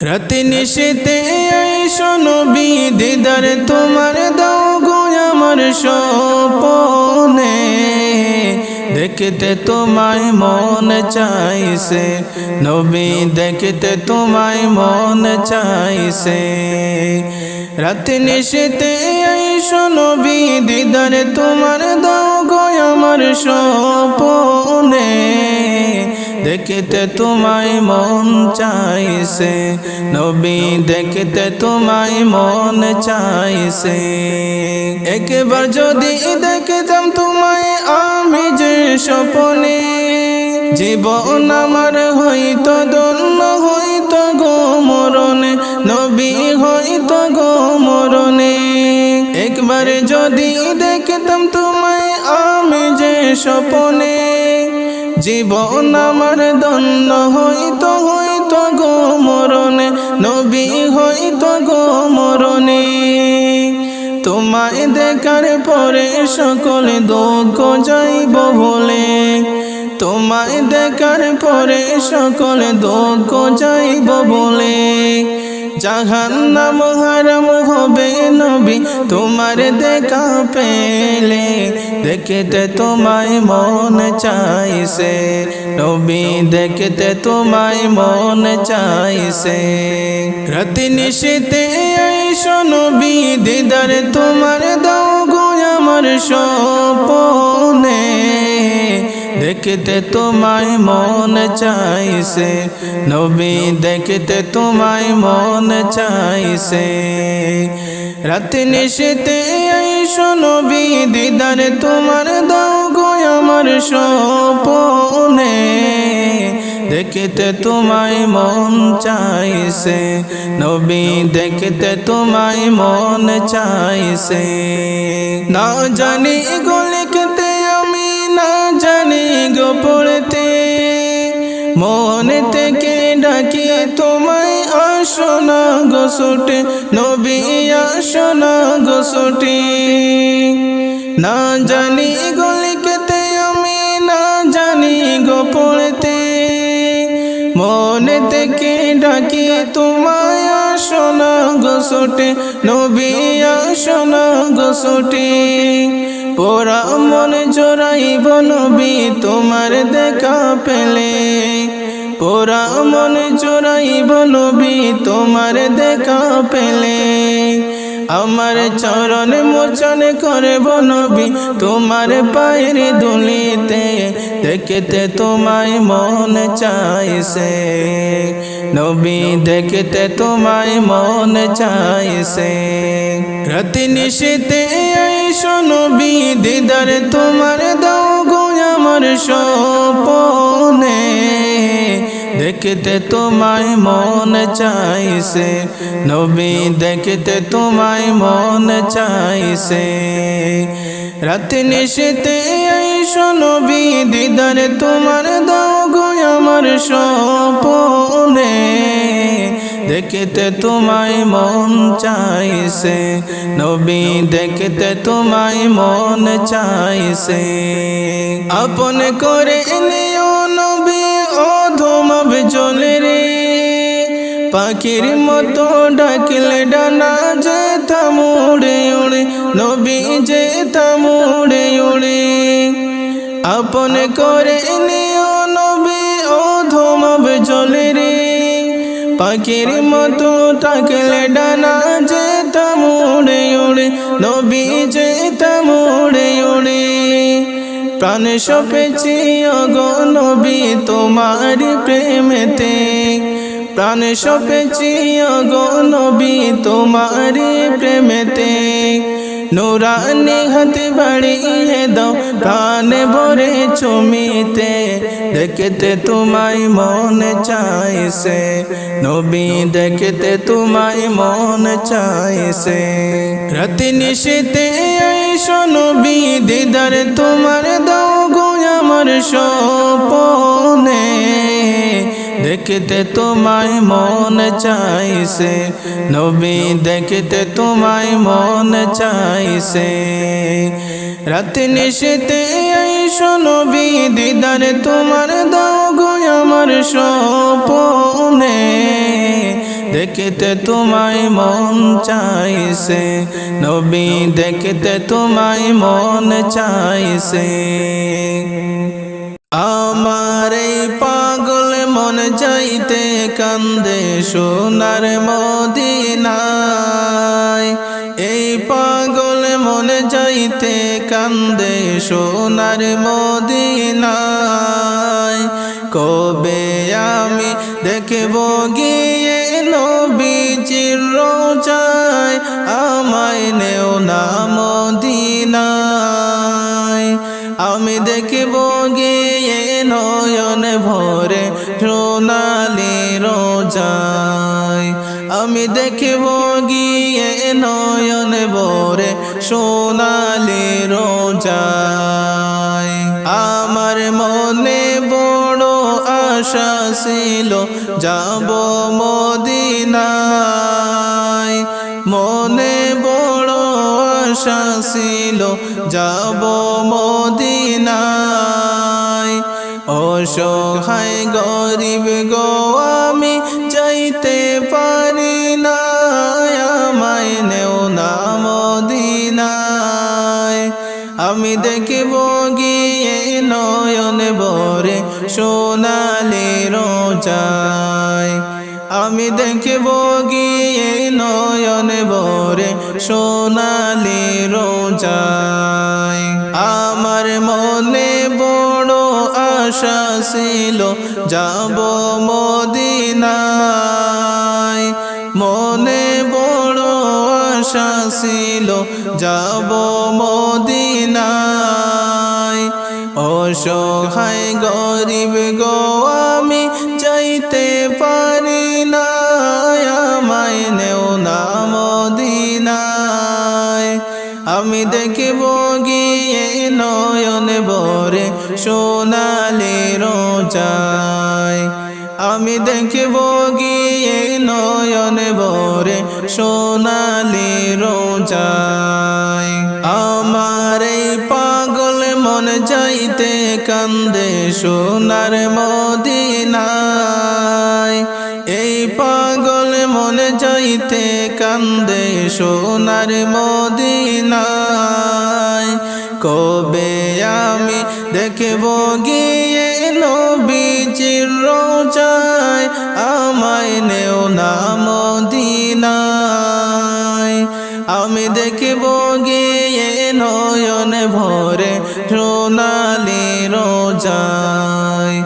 রাতে নিশীতে আইসো নবী দিদার তোমার দাও গো আমার স্বপনে দেখতে তোমায় মন চাইছে নবী দেখতে তোমায় মন চাইছে রাতে নিশীতে আইসো নবী দিদার তোমার দাও গো আমার স্বপনে দেখতে তোমায় মন চাইছে নবী দেখতে তোমায় মন চাইছে একবার যদি দেখতাম তোমায় আমি যে স্বপ্নে জীবন আমার হইতো ধন্য হইতো গো মরণে নবী হইতো গো মরণে একবার যদি দেখতাম তোমায় আমি যে স্বপ্নে জীবন আমার ধন্য হইতো হইতো গো মরণে নবী হইতো গো মরণে তোমায় দেখার পরে সকল দুঃখ যাইব ভুলে তোমায় দেখার পরে সকল দুঃখ যাইব বলে জাহান্নাম হারাম হবে নবী তোমার দেখা পেলে দেখতে তোমায় মন চাইছে নবী দেখতে তোমায় মন চাইছে রাতে নিশীতে আইসো নবী দিদার তোমার দাও গো আমার স্বপনে দেখতে তোমায় মন চাইছে নবী দেখতে তোমায় মন চাইছে রাতে নিশীতে আইসো নবী দিদার তোমার দাও গো আমার স্বপনে দেখতে তোমায় মন চাইছে নবী দেখতে তোমায় মন চাইছে না জানি গো লিখতে আমি না জানি গো পড়তে মন থেকে ডাকি তোমায় আসো না গো ছুটে নবী আসো না গো ছুটে না জানি গো লিখতে আমি না জানি গো পড়তে মন থেকে ডাকি তোমায় আসো না গো ছুটে নবী আসো না গো ছুটে পোড়া মন জোড়াইব নবী তোমার দেখা পেলে পোড়া মন জোড়াইব নবী তোমার দেখা পেলে আমার চরণ মোচন করব নবী তোমার পায়ের ধুলিতে দেখতে তোমায় মন চাইছে নবী দেখতে তোমায় মন চাইছে রাতে নিশীতে আইসো নবী দিদার তোমার দাও গো আমার স্বপনে দেখতে তোমায় মন চাইছে নবী দেখতে তোমায় মন চাইছে রাতে নিশীতে আইসো নবী দিদার তোমার দাও গো আমার স্বপনে দেখতে তোমায় মন চাইছে নবী দেখতে তোমায় মন চাইছে আপন করে নিও নবী অধমব জলে রে পাখির মতো ডাকলে ডানা যেতাম উড়ে উড়ে নবী যেতাম উড়ে উড়ে আপন করে নিও নবী অধমব জলে রে পাখির মতো ডাকলে ডানা যেতাম উড়ে উড়ে নবী যেতাম উড়ে উড়ে প্রাণ সপেছি গো নবী তোমার প্রেমেতে প্রাণ সপেছি গো নবী তোমার প্রেমেতে নুরানি হাত বাড়িয়ে দাও প্রাণ ভরে চুমিতে দেখতে তোমায় মন চাইছে নবী দেখতে তোমায় মন চাইছে রাতে নিশীতে আইসো নবী দিদার তোমার দাও গো আমার স্বপনে দেখতে তোমায় মন চাইছে নবী দেখতে তোমায় মন চাইছে রাতে নিশীতে আইসো নবী দিদার তোমার দাও গো আমার স্বপনে দেখতে তোমায় মন চাইছে নবী দেখতে তোমায় মন চাইছে আমার এই পাগল মন যাইতে কান্দে সোনার মদিনায় এই পাগল মন যাইতে কান্দে সোনার মদিনায় কবে আমি দেখব গিয়ে নবীজির রোজায় আমায় নেও না মদিনায় আমি দেখব গিয়ে নয়ন ভরে সোনালি রোজায় আমি দেখব গিয়ে নয়ন ভরে সোনালি রোজায় আমার মনে বড় আশা ছিল যাব মদিনায় মনে বড় আশা ছিল যাব মদিনায় অসহায় গরিব গো আমি যাইতে পারি না আমায় নেও না মদিনায় আমি দেখব গিয়ে নয়ন ভরে সোনালি রোজায় আমি দেখব গিয়ে নয়ন ভরে সোনালি রোজায় আমার মনে বড় আশা ছিল যাব মদিনায় মনে বড় আশা ছিল যাব মদিনায় অসহায় গরিব গো আমি যাইতে পারি না আমায় নেও না মদিনায় আমি দেখব গিয়ে নয়ন ভরে সোনালি রোজায় আমি দেখব গিয়ে নয়ন ভরে সোনালি রোজায় আমার এই পাগল মন যাইতে কান্দে সোনার মদিনায় এই পাগল মন যাইতে কান্দে সোনার মদিনায় কবে আমি দেখব গিয়ে নবীজির রোজায় আমায় নেও না মদিনায় আমি দেখব গিয়ে নয়ন ভরে সোনালি রোজায়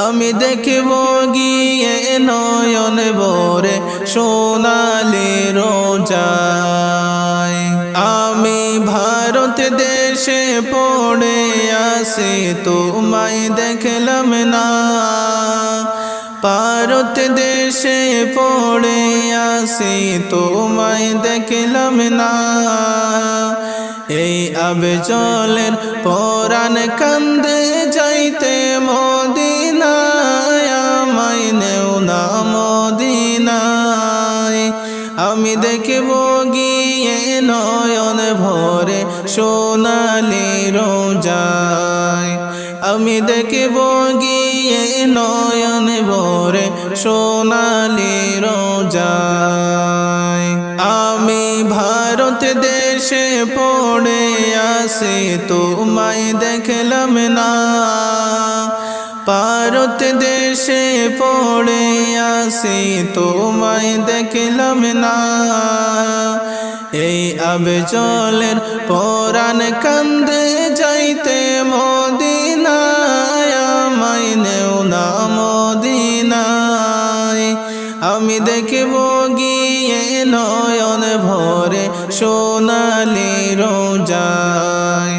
আমি দেখব গিয়ে নয়ন ভরে সোনালি রোজায় আমি ভারত দেশে পড়ে আসি তোমায় দেখলাম না ভারত দেশে পড়ে আসি তোমায় দেখলাম না এই আবেচলের পরাণ কান্দে যাইতে মদিনায় আমায় নেও না মদিনায় আমি দেখব গিয়ে নয়ন ভরে সোনালি রোজায় আমি দেখব গিয়ে নয়ন ভরে সোনালি রোজায় আমি ভারত দেশে পড়ে আসি তোমায় দেখলাম না ভারত দেশে পড়ে আসি তোমায় দেখলাম না এই আবেচলের পরাণ কান্দে যাইতে মদিনায় আমায় নেও না মদিনায় আমি দেখব গিয়ে নয়ন ভরে সোনালি রোজায়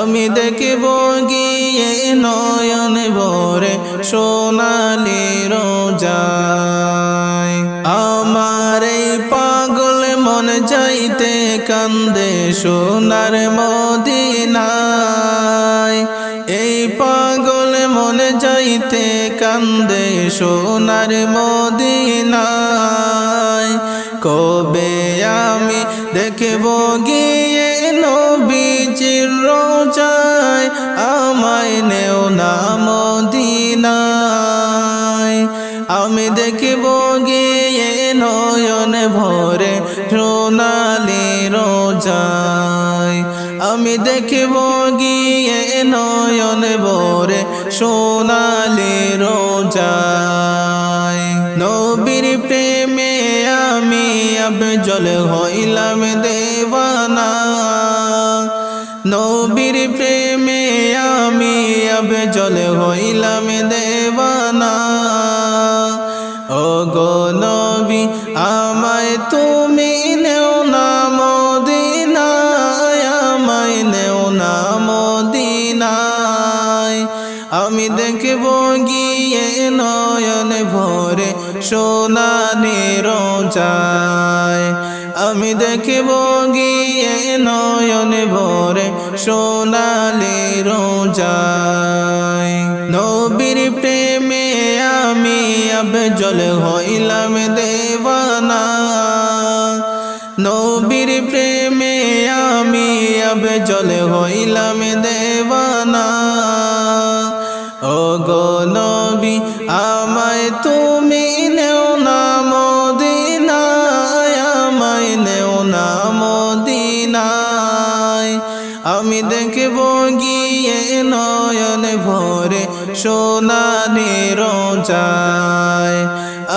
আমি দেখব গিয়ে নয়ন ভরে সোনালি রোজায় আমার এই পাগল মন যাইতে কান্দে সোনার মদিনায় এই পাগল মন যাইতে কান্দে সোনার মদিনায় কবে আমি দেখব গিয়ে নবীজির রোজায় আমায় নেও না মদিনায় আমি দেখব গিয়ে নয়ন ভরে সোনালি রোজায় আমি দেখব গিয়ে নয়ন ভরে সোনালি রোজায় নবীর প্রেমে আমি আফজল হইলাম দেওয়ানা নবীর প্রেমে আমি আফজল হইলাম দেওয়ানা ও গো নবী আমায় তুমি নেও না মদিনায় আমায় নেও না মদিনায় আমি দেখব গিয়ে নয়ন ভরে সোনালি রোজায় আমি দেখব গিয়ে নয়ন ভরে সোনালি রোজায় নবীর প্রেমে আমি আফজল হইলাম দেওয়ানা নবীর প্রেমে আমি আফজল হইলাম দেওয়ানা ও গো নবী আমায় তুমি নেও না মদিনায় আমায় নেও না মদিনায় আমি দেখব গিয়ে নয়ন ভরে সোনালি রোজায়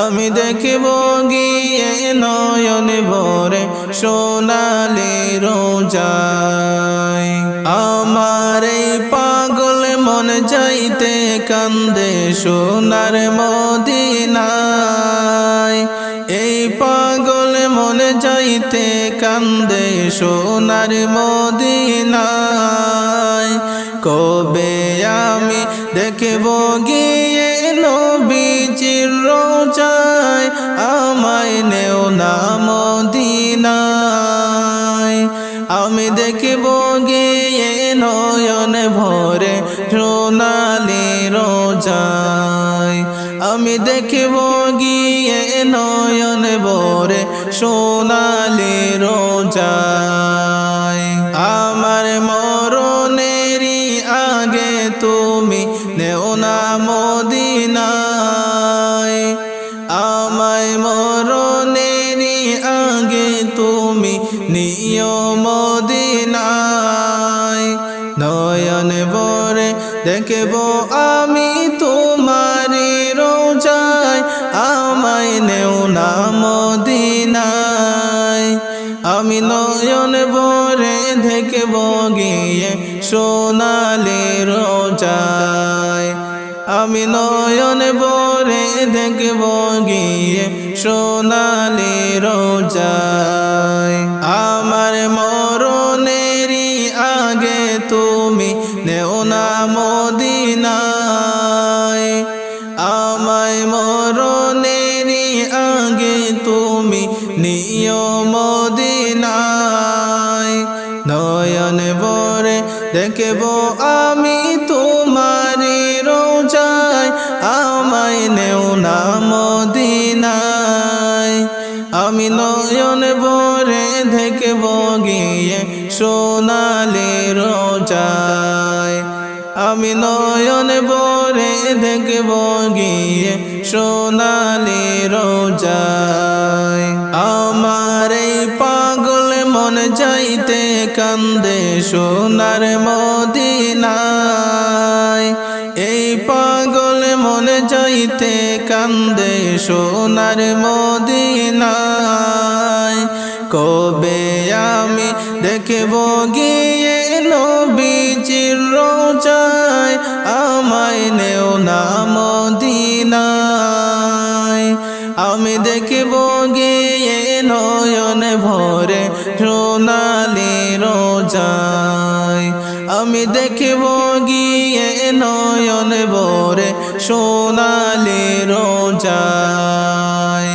আমি দেখব গিয়ে নয়ন ভরে সোনালি রোজায় আমার এই পাগল মন যাইতে কান্দে সোনার মদিনায় এই পাগল মন যাইতে কান্দে সোনার মদিনায় কবে আমি দেখব গিয়ে নবীজির রোজায় আমায় নেও না মদিনায় আমি দেখব গিয়ে নয়ন ভরে সোনালি রোজায় আমি দেখব গিয়ে নয়ন ভরে সোনালি রোজায় আমার মরণেরই আগে তুমি নেও না মদিনায় আমায় মরণেরই আগে তুমি নিও মদিনায় নয়ন ভরে দেখব আমি তোমারি রোজায় আমায় নেও না মদিনায় আমি নয়ন ভরে দেখব গিয়ে সোনালি রোজায় আমি নয়ন ভরে দেখব গিয়ে সোনালি রোজায় আমার মরণেরই আগে তুমি নেও না মদিনায় আমায় মরণেরই আগে তুমি নিও মদিনায় নয়ন ভরে দেখব আমি তোমারি রোজায় আমায় নেও না মদিনায় আমি নয়ন ভরে দেখব গিয়ে সোনালি রোজায় আমি নয়ন ভরে দেখব গিয়ে সোনালি রোজায় আমার এই পাগল মন যাইতে কান্দে সোনার মদিনায় এই পাগল মন যাইতে কান্দে সোনার মদিনায় কবে আমি দেখব গিয়ে নবীজির রোজায় আমায় নেও না মদিনায় আমি দেখব গিয়ে নয়ন ভরে সোনালি রোজায় আমি দেখব গিয়ে নয়ন ভরে সোনালি রোজায়।